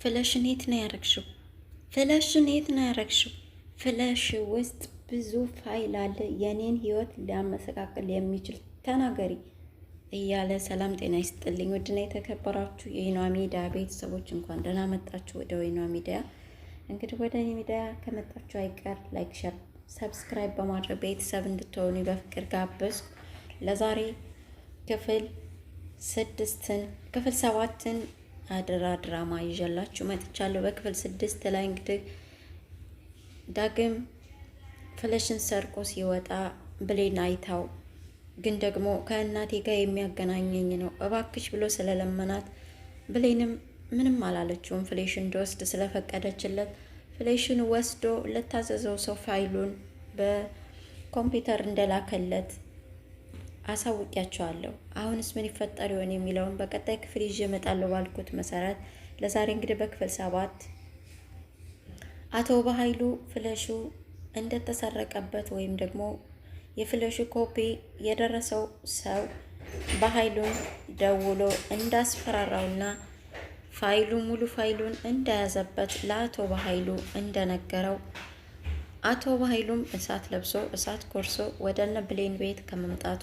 ፍለሽን የት ነው ያረግሽው? ፍለሽን የት ነው ያረግሽው? ፍለሽ ውስጥ ብዙ ፋይል አለ፣ የኔን ህይወት ሊያመሰቃቅል የሚችል ተናገሪ እያለ ሰላም ጤና ይስጥልኝ። ውድና የተከበራችሁ የወይኗ ሚዲያ ቤተሰቦች እንኳን ደህና መጣችሁ ወደ ወይኗ ሚዲያ። እንግዲህ ወደ እኔ ሚዲያ ከመጣችሁ አይቀር ላይክ፣ ሸር፣ ሰብስክራይብ በማድረግ ቤተሰብ እንድትሆኑ በፍቅር ጋበዝኩ። ለዛሬ ክፍል 7ን አደራ ድራማ ይዤላችሁ መጥቻለሁ። በክፍል 6 ላይ እንግዲህ ዳግም ፍለሽን ሰርቆ ሲወጣ ብሌን አይታው ግን ደግሞ ከእናቴ ጋር የሚያገናኘኝ ነው እባክሽ ብሎ ስለለመናት ብሌንም ምንም አላለችውም። ፍሌሽን እንዲወስድ ስለፈቀደችለት ፍሌሽን ወስዶ ለታዘዘው ሰው ፋይሉን በኮምፒውተር እንደላከለት አሳውቂያቸዋለሁ። አሁንስ ምን ይፈጠር ይሆን የሚለውን በቀጣይ ክፍል ይዤ እመጣለሁ ባልኩት መሰረት ለዛሬ እንግዲህ በክፍል 7 አቶ በኃይሉ ፍለሹ እንደተሰረቀበት ወይም ደግሞ የፍለሹ ኮፒ የደረሰው ሰው በኃይሉን ደውሎ እንዳስፈራራውና ሙሉ ፋይሉን እንደያዘበት ለአቶ በኃይሉ እንደነገረው አቶ በኃይሉም እሳት ለብሶ እሳት ኮርሶ ወደ እነ ብሌን ቤት ከመምጣቱ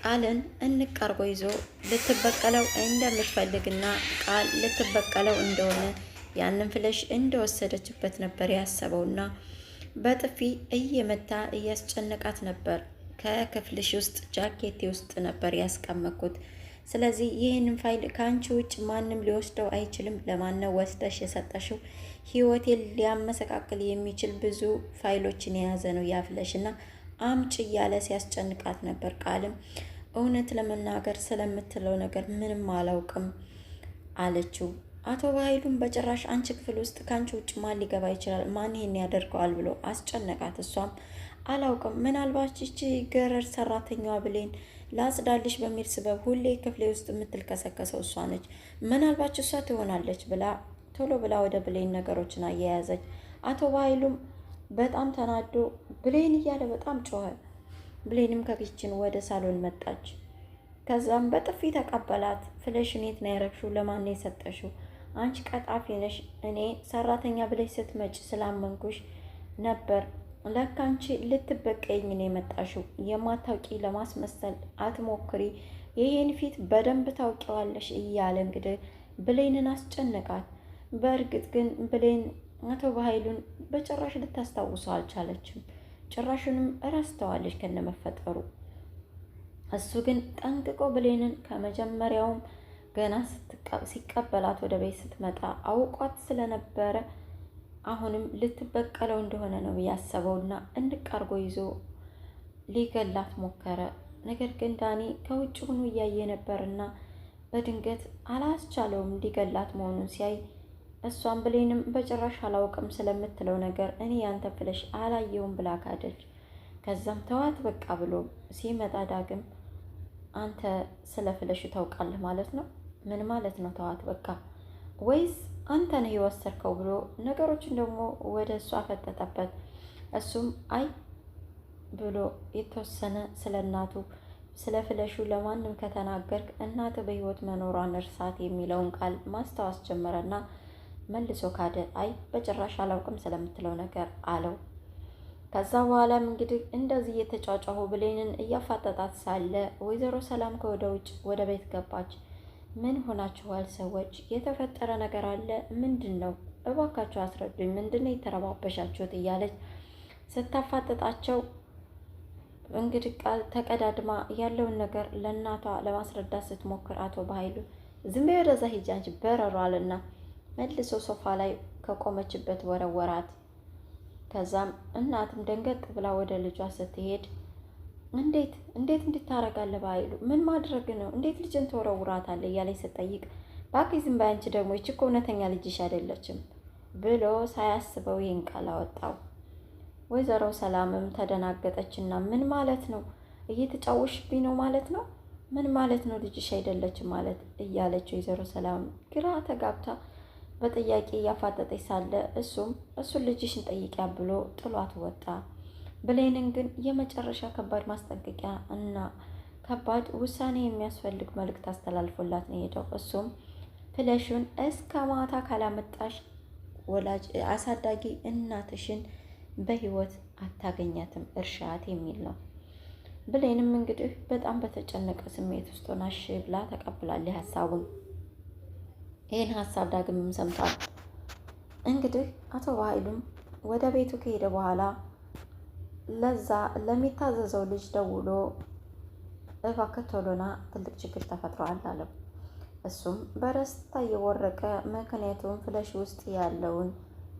ቃልን እንቃርጎ ይዞ ልትበቀለው እንደምትፈልግና ቃል ልትበቀለው እንደሆነ ያንን ፍለሽ እንደወሰደችበት ነበር ያሰበውና በጥፊ እየመታ እያስጨነቃት ነበር። ከክፍልሽ ውስጥ ጃኬቴ ውስጥ ነበር ያስቀመጥኩት። ስለዚህ ይህንን ፋይል ከአንቺ ውጭ ማንም ሊወስደው አይችልም። ለማነው ወስደሽ የሰጠሽው? ህይወቴን ሊያመሰቃቅል የሚችል ብዙ ፋይሎችን የያዘ ነው ያፍለሽ እና አምጭ እያለ ሲያስጨንቃት ነበር። ቃልም እውነት ለመናገር ስለምትለው ነገር ምንም አላውቅም አለችው። አቶ በኃይሉም በጭራሽ አንቺ ክፍል ውስጥ ከአንቺ ውጭ ማን ሊገባ ይችላል? ማን ይሄን ያደርገዋል ብሎ አስጨነቃት። እሷም አላውቅም፣ ምናልባት ይቺ ገረድ ሰራተኛዋ ብሌን ላጽዳልሽ በሚል ስበብ ሁሌ ክፍሌ ውስጥ የምትልከሰከሰው እሷ ነች፣ ምናልባት እሷ ትሆናለች ብላ ቶሎ ብላ ወደ ብሌን ነገሮችን አያያዘች። አቶ በኃይሉም በጣም ተናዶ ብሌን እያለ በጣም ጮኸ። ብሌንም ከኪችን ወደ ሳሎን መጣች። ከዛም በጥፊ ተቀበላት። ፍለሽን የት ነው ያረግሽው? ለማን ነው የሰጠሽው? አንቺ ቀጣፊ ነሽ። እኔ ሰራተኛ ብለሽ ስትመጭ ስላመንኩሽ ነበር። ለካ አንቺ ልትበቀኝ ነው የመጣሽው። የማታውቂ ለማስመሰል አትሞክሪ፣ ይሄን ፊት በደንብ ታውቂዋለሽ እያለ እንግዲህ ብሌንን አስጨነቃት። በእርግጥ ግን ብሌን አቶ በኃይሉን በጭራሽ ልታስታውሰው አልቻለችም። ጭራሹንም እረስተዋለች ከነመፈጠሩ። እሱ ግን ጠንቅቆ ብሌንን ከመጀመሪያውም ገና ሲቀበላት ወደ ቤት ስትመጣ አውቋት ስለነበረ አሁንም ልትበቀለው እንደሆነ ነው ያሰበውና እንቃርጎ ይዞ ሊገላት ሞከረ። ነገር ግን ዳኒ ከውጭ ሆኖ እያየ ነበርና በድንገት አላስቻለውም ሊገላት መሆኑን ሲያይ እሷን ብሌንም በጭራሽ አላውቅም ስለምትለው ነገር እኔ ያንተ ፍለሽ አላየውም ብላ ካደች። ከዛም ተዋት በቃ ብሎ ሲመጣ ዳግም አንተ ስለ ፍለሽ ታውቃለህ ማለት ነው? ምን ማለት ነው ተዋት በቃ? ወይስ አንተ ነህ የወሰድከው ብሎ ነገሮችን ደግሞ ወደ እሱ አፈጠጠበት። እሱም አይ ብሎ የተወሰነ ስለ እናቱ ስለ ፍለሹ ለማንም ከተናገርክ እናት በህይወት መኖሯን እርሳት የሚለውን ቃል ማስታወስ ጀመረና መልሶ ካደ። አይ በጭራሽ አላውቅም ስለምትለው ነገር አለው። ከዛ በኋላም እንግዲህ እንደዚህ እየተጫጫሁ ብሌንን እያፋጠጣት ሳለ ወይዘሮ ሰላም ከወደ ውጭ ወደ ቤት ገባች። ምን ሆናችኋል ሰዎች? የተፈጠረ ነገር አለ? ምንድን ነው? እባካችሁ አስረዱኝ፣ ምንድን ነው የተረባበሻችሁት? እያለች ስታፋጠጣቸው እንግዲህ ቃል ተቀዳድማ ያለውን ነገር ለእናቷ ለማስረዳት ስትሞክር አቶ በኃይሉ ዝም በይ ወደዛ ሂጂ አንቺ በረሮ አለና መልሶ ሶፋ ላይ ከቆመችበት ወረወራት። ከዛም እናትም ደንገጥ ብላ ወደ ልጇ ስትሄድ እንዴት እንድታረጋለህ በኃይሉ? ምን ማድረግ ነው? እንዴት ልጅን ተወረውራታለህ? እያለች ስትጠይቅ እባክሽ ዝም በይ አንቺ ደግሞ ይቺ እኮ እውነተኛ ልጅሽ አይደለችም ብሎ ሳያስበው ይህን ቃል አወጣው። ወይዘሮ ሰላምም ተደናገጠችና ምን ማለት ነው? እየተጫወሽብኝ ነው ማለት ነው? ምን ማለት ነው ልጅሽ አይደለችም ማለት እያለች ወይዘሮ ሰላም ግራ ተጋብታ በጥያቄ እያፋጠጠች ሳለ እሱን ልጅሽን ጠይቂያ ብሎ ጥሏት ወጣ። ብሌንን ግን የመጨረሻ ከባድ ማስጠንቀቂያ እና ከባድ ውሳኔ የሚያስፈልግ መልእክት አስተላልፎላት ነው የሄደው። እሱም ፍለሹን እስከ ማታ ካላመጣሽ ወላጅ አሳዳጊ እናትሽን በህይወት አታገኛትም እርሻት የሚል ነው። ብሌንም እንግዲህ በጣም በተጨነቀ ስሜት ውስጥ ሆና እሺ ብላ ተቀብላለች ሀሳቡን። ይህን ሀሳብ ዳግምም ሰምቷል። እንግዲህ አቶ በኃይሉም ወደ ቤቱ ከሄደ በኋላ ለዛ ለሚታዘዘው ልጅ ደውሎ እባክህ ቶሎና ትልቅ ችግር ተፈጥሯል አለው። እሱም በደስታ እየወረቀ ምክንያቱም ፍለሽ ውስጥ ያለውን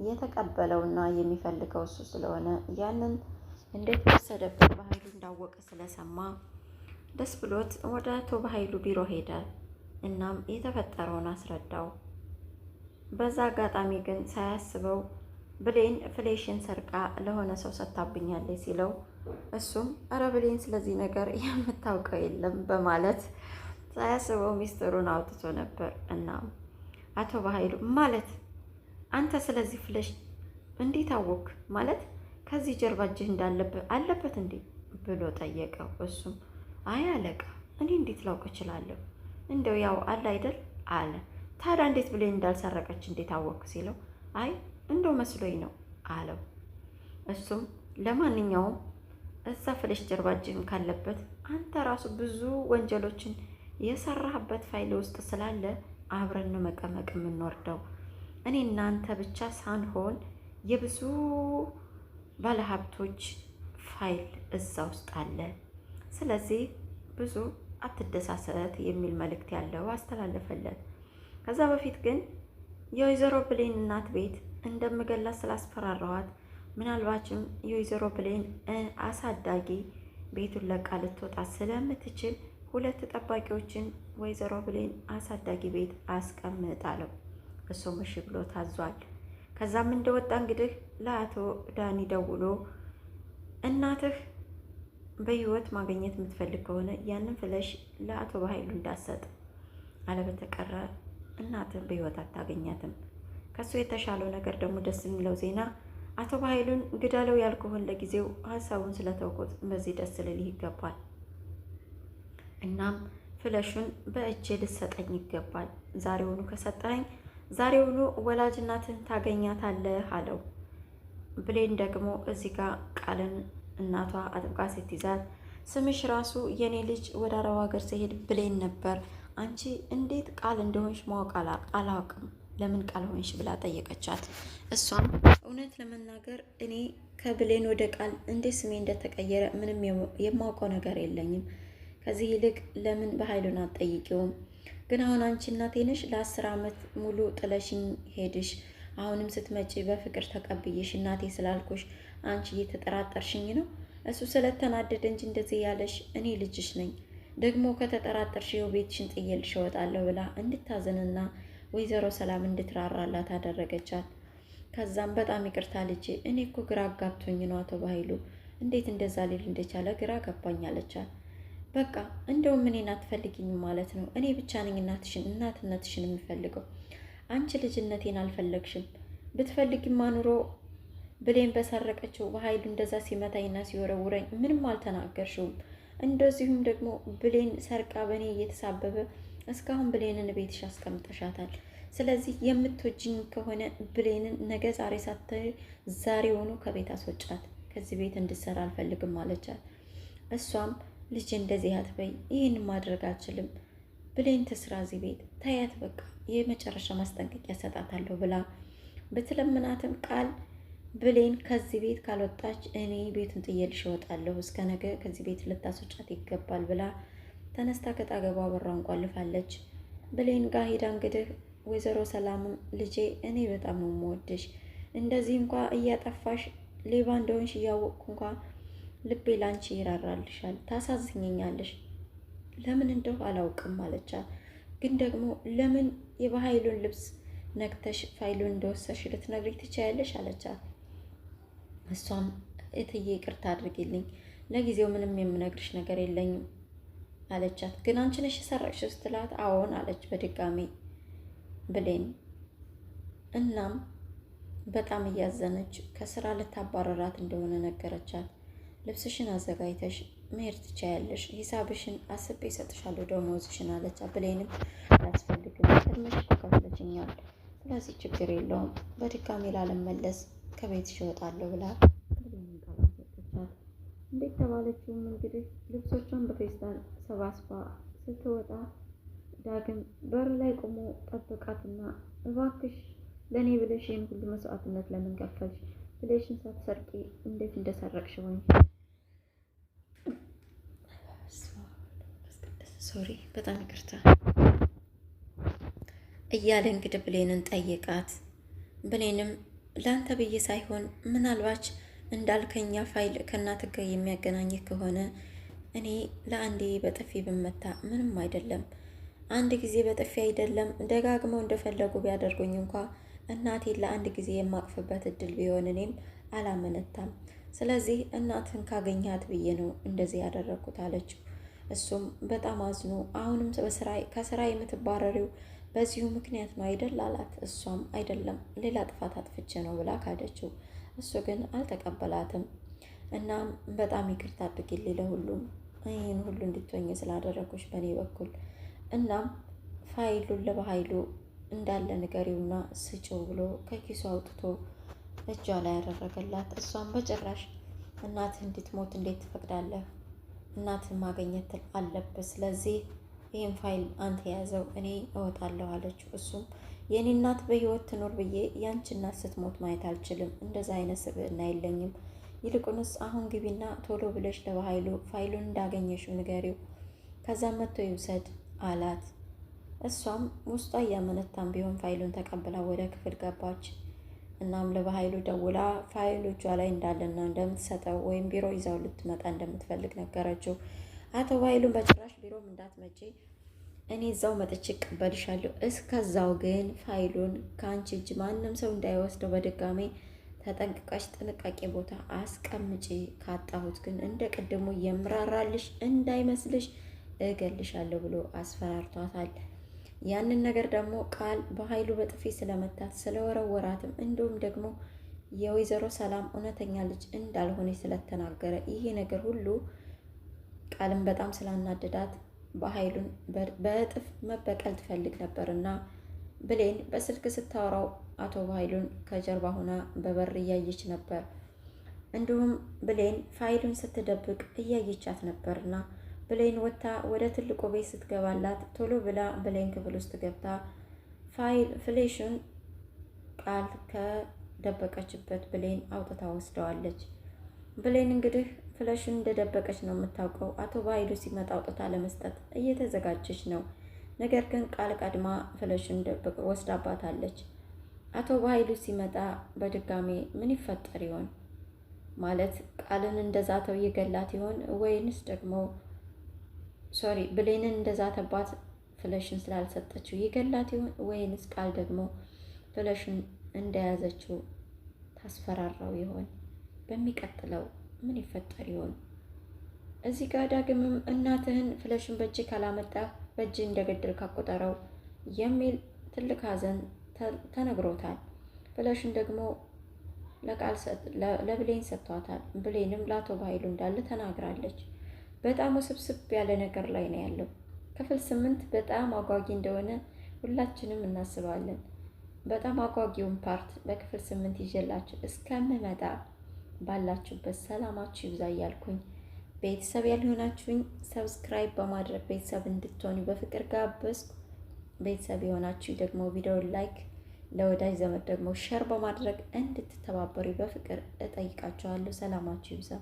የተቀበለውና የሚፈልገው እሱ ስለሆነ ያንን እንዴት ወሰደበት በኃይሉ እንዳወቀ ስለሰማ ደስ ብሎት ወደ አቶ በኃይሉ ቢሮ ሄደ። እናም የተፈጠረውን አስረዳው። በዛ አጋጣሚ ግን ሳያስበው ብሌን ፍሌሽን ሰርቃ ለሆነ ሰው ሰጥታብኛለች ሲለው እሱም እረ ብሌን ስለዚህ ነገር የምታውቀው የለም በማለት ሳያስበው ሚስጥሩን አውጥቶ ነበር። እና አቶ በኃይሉ ማለት አንተ ስለዚህ ፍለሽ እንዴት አወክ? ማለት ከዚህ ጀርባ እጅህ እንዳለበት አለበት እንዴ ብሎ ጠየቀው። እሱም አይ አለቃ እኔ እንዴት ላውቅ እችላለሁ? እንደው ያው አለ አይደል አለ። ታዲያ እንዴት ብሌን እንዳልሰረቀች እንዴት አወክ ሲለው አይ እንደው መስሎኝ ነው አለው። እሱም ለማንኛውም እዛ ፍለሽ ጀርባ እጅህም ካለበት አንተ ራሱ ብዙ ወንጀሎችን የሰራህበት ፋይል ውስጥ ስላለ አብረን ነው መቀመቅ የምንወርደው። እኔ እናንተ ብቻ ሳንሆን የብዙ ባለሀብቶች ፋይል እዛ ውስጥ አለ። ስለዚህ ብዙ አትደሳሰት የሚል መልእክት ያለው አስተላለፈለት። ከዛ በፊት ግን የወይዘሮ ብሌን እናት ቤት እንደምገላት ስላስፈራራኋት ምናልባችም የወይዘሮ ብሌን አሳዳጊ ቤቱን ለቃ ልትወጣ ስለምትችል 2 ጠባቂዎችን ወይዘሮ ብሌን አሳዳጊ ቤት አስቀምጣለሁ። እሱም እሺ ብሎ ታዟል። ከዛም እንደወጣ እንግዲህ ለአቶ ዳኒ ደውሎ እናትህ በህይወት ማግኘት የምትፈልግ ከሆነ ያንን ፍለሽ ለአቶ በኃይሉ እንዳሰጥ፣ አለበተቀረ እናትህ በህይወት አታገኛትም። ከሱ የተሻለው ነገር ደግሞ ደስ የሚለው ዜና አቶ በኃይሉን ግደለው ያልኩህን ለጊዜው ሀሳቡን ስለተውኩት በዚህ ደስ ልልህ ይገባል። እናም ፍለሹን በእጄ ልሰጠኝ ይገባል። ዛሬውኑ ከሰጠኝ ዛሬውኑ ወላጅ እናትህን ታገኛታለህ አለው። ብሌን ደግሞ እዚህ ጋር ቃልን እናቷ አጥብቃ ስትይዛት ስምሽ ራሱ የኔ ልጅ ወደ አረብ ሀገር ሲሄድ ብሌን ነበር፣ አንቺ እንዴት ቃል እንደሆንሽ ማወቅ አላውቅም፣ ለምን ቃል ሆንሽ ብላ ጠየቀቻት። እሷም እውነት ለመናገር እኔ ከብሌን ወደ ቃል እንዴት ስሜ እንደተቀየረ ምንም የማውቀው ነገር የለኝም። ከዚህ ይልቅ ለምን በኃይሉን አትጠይቂውም? ግን አሁን አንቺ እናቴ ነሽ፣ ለ10 ዓመት ሙሉ ጥለሽኝ ሄድሽ። አሁንም ስትመጪ በፍቅር ተቀብዬሽ እናቴ ስላልኩሽ አንቺ እየተጠራጠርሽኝ ነው። እሱ ስለተናደደ እንጂ እንደዚህ ያለሽ እኔ ልጅሽ ነኝ። ደግሞ ከተጠራጠርሽ ይኸው ቤትሽን ጥዬልሽ እወጣለሁ ብላ እንድታዝንና ወይዘሮ ሰላም እንድትራራላት አደረገቻት። ከዛም በጣም ይቅርታ ልጄ፣ እኔ እኮ ግራ አጋብቶኝ ነው አቶ በኃይሉ እንዴት እንደዛ ሊል እንደቻለ ግራ ገባኝ አለቻት። በቃ እንደውም እኔን አትፈልጊኝም ማለት ነው? እኔ ብቻ ነኝ እናትነትሽን የምፈልገው። አንቺ ልጅነቴን አልፈለግሽም። ብትፈልጊማ ኑሮ ብሌን በሰረቀችው በኃይሉ እንደዛ ሲመታኝና ሲወረውረኝ ምንም አልተናገርሽውም። እንደዚሁም ደግሞ ብሌን ሰርቃ በእኔ እየተሳበበ እስካሁን ብሌንን ቤትሽ አስቀምጠሻታል። ስለዚህ የምትወጂኝ ከሆነ ብሌንን ነገ ዛሬ ሳትይ ዛሬውኑ ከቤት አስወጫት። ከዚህ ቤት እንድትሰራ አልፈልግም አለቻት። እሷም ልጅ እንደዚህ አትበይ፣ ይህን ማድረግ አልችልም፣ ብሌን ትስራ እዚህ ቤት ታያት፣ በቃ የመጨረሻ ማስጠንቀቂያ ሰጣታለሁ ብላ ብትለምናትም ቃል ብሌን ከዚህ ቤት ካልወጣች እኔ ቤቱን ጥዬልሽ እወጣለሁ፣ እስከ ነገ ከዚህ ቤት ልታስወጫት ይገባል ብላ ተነስታ ከጣገቧ በሯን ቆልፋለች። ብሌን ጋር ሄዳ እንግዲህ ወይዘሮ ሰላምም ልጄ እኔ በጣም ነው የምወድሽ፣ እንደዚህ እንኳ እያጠፋሽ ሌባ እንደሆንሽ እያወቅኩ እንኳ ልቤ ላንቺ ይራራልሻል፣ ታሳዝኘኛለሽ። ለምን እንደው አላውቅም አለቻት። ግን ደግሞ ለምን የበኃይሉን ልብስ ነክተሽ ፋይሉን እንደወሰድሽ ልትነግሪኝ ትችያለሽ አለቻት። እሷም እትዬ ይቅርታ አድርጊልኝ፣ ለጊዜው ምንም የምነግርሽ ነገር የለኝም አለቻት። ግን አንቺ ነሽ የሰረቅሽው ስትላት አዎን አለች በድጋሚ ብሌን። እናም በጣም እያዘነች ከስራ ልታባረራት እንደሆነ ነገረቻት። ልብስሽን አዘጋጅተሽ መሄድ ትቻያለሽ። ሂሳብሽን አስቤ እሰጥሻለሁ ደሞዝሽን አለች። ብሌንም አያስፈልግም ቀድመሽ ከፍለሽኛል፣ ስለዚህ ችግር የለውም በድጋሚ ላለመለስ ከቤትሽ እወጣለሁ ብላ ብሌንን ቃል ሰጠቻት። እንዴት ተባለችውም እንግዲህ ልብሶቿን በፌስታል ሰባስባ ስትወጣ ዳግም በር ላይ ቆሞ ጠበቃትና እባክሽ ለእኔ ብለሽ ይህን ሁሉ መስዋዕትነት ለምን ከፈልሽ? ብሌሽን ሳትሰርቂ እንዴት እንደሰረቅሽ ወይ ሶሪ በጣም ይቅርታ እያለ እንግዲህ ብሌንን ጠይቃት። ብሌንም ለአንተ ብዬ ሳይሆን ምናልባች እንዳልከኛ ፋይል ከእናትህ ጋር የሚያገናኝህ ከሆነ እኔ ለአንዴ በጥፊ ብመታ ምንም አይደለም። አንድ ጊዜ በጥፊ አይደለም ደጋግመው እንደፈለጉ ቢያደርጉኝ እንኳ እናቴን ለአንድ ጊዜ የማቅፍበት እድል ቢሆን እኔም አላመነታም። ስለዚህ እናትህን ካገኛት ብዬ ነው እንደዚህ ያደረግኩት አለችው። እሱም በጣም አዝኖ አሁንም ከስራ የምትባረሪው በዚሁ ምክንያት ነው አይደል አላት። እሷም አይደለም ሌላ ጥፋት አጥፍቼ ነው ብላ ካደችው። እሱ ግን አልተቀበላትም። እናም በጣም ይቅርታ አድርጊልኝ ለሁሉም ይህን ሁሉ እንድትሆኝ ስላደረኩሽ በእኔ በኩል። እናም ፋይሉን ለበኃይሉ እንዳለ ንገሪውና ስጭው ብሎ ከኪሱ አውጥቶ እጇ ላይ ያደረገላት። እሷም በጭራሽ እናትህ እንድትሞት እንዴት ትፈቅዳለህ? እናትህ ማግኘት አለብህ። ስለዚህ ይህን ፋይል አንተ የያዘው እኔ እወጣለሁ አለችው። እሱም የእኔ እናት በህይወት ትኖር ብዬ ያንቺ እናት ስትሞት ማየት አልችልም። እንደዛ አይነት ስብዕና የለኝም። ይልቁንስ አሁን ግቢና ቶሎ ብለሽ ለበኃይሉ ፋይሉን እንዳገኘሽው ንገሪው፣ ከዛም መጥቶ ይውሰድ አላት። እሷም ውስጧ እያመነታም ቢሆን ፋይሉን ተቀብላ ወደ ክፍል ገባች። እናም ለበኃይሉ ደውላ ፋይሉ እጇ ላይ እንዳለና እንደምትሰጠው ወይም ቢሮ ይዛው ልትመጣ እንደምትፈልግ ነገረችው። አቶ በኃይሉን በጭራሽ ቢሮም እንዳትመጪ እኔ እዛው መጥቼ እቀበልሻለሁ፣ እስከዛው ግን ፋይሉን ከአንቺ እጅ ማንም ሰው እንዳይወስደው በድጋሜ ተጠንቅቀሽ ጥንቃቄ ቦታ አስቀምጪ፣ ካጣሁት ግን እንደ ቅድሙ የምራራልሽ እንዳይመስልሽ እገልሻለሁ ብሎ አስፈራርቷታል። ያንን ነገር ደግሞ ቃል በኃይሉ በጥፊ ስለመታት ስለወረወራትም እንዲሁም ደግሞ የወይዘሮ ሰላም እውነተኛ ልጅ እንዳልሆነች ስለተናገረ ይሄ ነገር ሁሉ ቃልም በጣም ስላናደዳት በኃይሉን በእጥፍ መበቀል ትፈልግ ነበርና ብሌን በስልክ ስታወራው አቶ በኃይሉን ከጀርባ ሆና በበር እያየች ነበር። እንዲሁም ብሌን ፋይሉን ስትደብቅ እያየቻት ነበርና ብሌን ወጥታ ወደ ትልቁ ቤት ስትገባላት ቶሎ ብላ ብሌን ክፍል ውስጥ ገብታ ፍሌሹን ቃል ከደበቀችበት ብሌን አውጥታ ወስደዋለች። ብሌን እንግዲህ ፍለሹን እንደደበቀች ነው የምታውቀው። አቶ በኃይሉ ሲመጣ አውጥታ ለመስጠት እየተዘጋጀች ነው። ነገር ግን ቃል ቀድማ ፍለሹን ወስዳባታለች። አቶ በኃይሉ ሲመጣ በድጋሜ ምን ይፈጠር ይሆን? ማለት ቃልን እንደዛተው ይገላት ይሆን ወይንስ ደግሞ ብሌንን እንደዛተባት ፍለሽን ስላልሰጠችው ይገላት ይሆን ወይንስ ቃል ደግሞ ፍለሽን እንደያዘችው ታስፈራራው ይሆን? በሚቀጥለው ምን ይፈጠር ይሆን? እዚህ ጋር ዳግምም እናትህን ፍለሽን በእጅ ካላመጣ በእጅ እንደገደል ካቆጠረው የሚል ትልቅ ሐዘን ተነግሮታል። ፍለሽን ደግሞ ለብሌን ሰጥቷታል። ብሌንም ለአቶ በኃይሉ እንዳለ ተናግራለች። በጣም ውስብስብ ያለ ነገር ላይ ነው ያለው። ክፍል 8 በጣም አጓጊ እንደሆነ ሁላችንም እናስባለን። በጣም አጓጊውን ፓርት በክፍል 8 ይዤላችሁ እስከምመጣ ባላችሁበት ሰላማችሁ ይብዛ እያልኩኝ ቤተሰብ ያልሆናችሁኝ ሰብስክራይብ በማድረግ ቤተሰብ እንድትሆኑ በፍቅር ጋበዝኩ። ቤተሰብ የሆናችሁ ደግሞ ቪዲዮውን ላይክ፣ ለወዳጅ ዘመድ ደግሞ ሸር በማድረግ እንድትተባበሩ በፍቅር እጠይቃችኋለሁ። ሰላማችሁ ይብዛ።